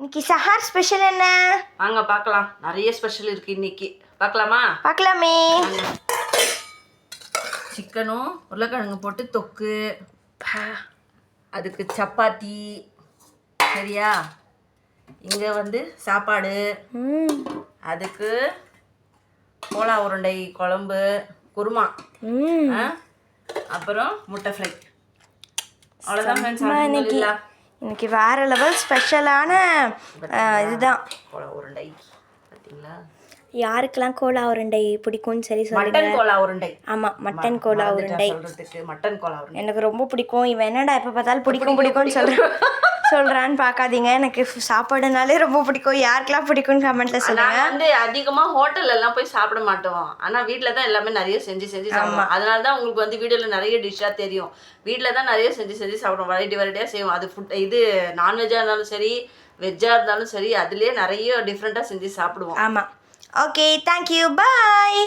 இன்னைக்கு சஹார் ஸ்பெஷல் என்ன? வாங்க பார்க்கலாம். நிறைய ஸ்பெஷல் இருக்கு இன்னைக்கு. பார்க்கலாமா? பார்க்கலாமே. சிக்கனும் உருளைக்கிழங்கு போட்டு தொக்கு, அதுக்கு சப்பாத்தி, சரியா? இங்கே வந்து சாப்பாடு, அதுக்கு கோலா உருண்டை குழம்பு, குருமா, அப்புறம் முட்டை ஃப்ரை. அவ்வளோதான் ஃப்ரெண்ட்ஸ். இன்னைக்கு வேற லெவல் ஸ்பெஷலான இதுதான் கோலா உருண்டை. பார்த்தீங்களா? யாருக்கெல்லாம் கோலா உருண்டை பிடிக்கும்னு சரி சொல்லுங்க. மட்டன் கோலா உருண்டை. ஆமாம், மட்டன் கோலா உருண்டை மட்டன் கோலா உருண்டை எனக்கு ரொம்ப பிடிக்கும். இவன் என்னடா எப்போ பார்த்தாலும் பிடிக்கும்னு சொல்கிறான்னு பார்க்காதீங்க. எனக்கு சாப்பாடுனாலே ரொம்ப பிடிக்கும். யாருக்கெல்லாம் பிடிக்கும்னு கமெண்ட்ல சொல்லுங்க. வந்து அதிகமாக ஹோட்டல்ல எல்லாம் போய் சாப்பிட மாட்டோம். ஆனால் வீட்டில் தான் எல்லாமே நிறைய செஞ்சு சாப்பிடுவோம். அதனால தான் உங்களுக்கு வந்து வீடியோவில் நிறைய டிஷ்ஷாக தெரியும். வீட்டில் தான் நிறைய செஞ்சு சாப்பிடுவோம். வெரைட்டியாக செய்வோம். அது ஃபுட் இது நான்வெஜ்ஜாக இருந்தாலும் சரி, வெஜ்ஜாக இருந்தாலும் சரி, அதுலேயே நிறைய டிஃப்ரெண்ட்டாக செஞ்சு சாப்பிடுவோம். ஆமாம். ஓகே, தேங்க்யூ, பாய்.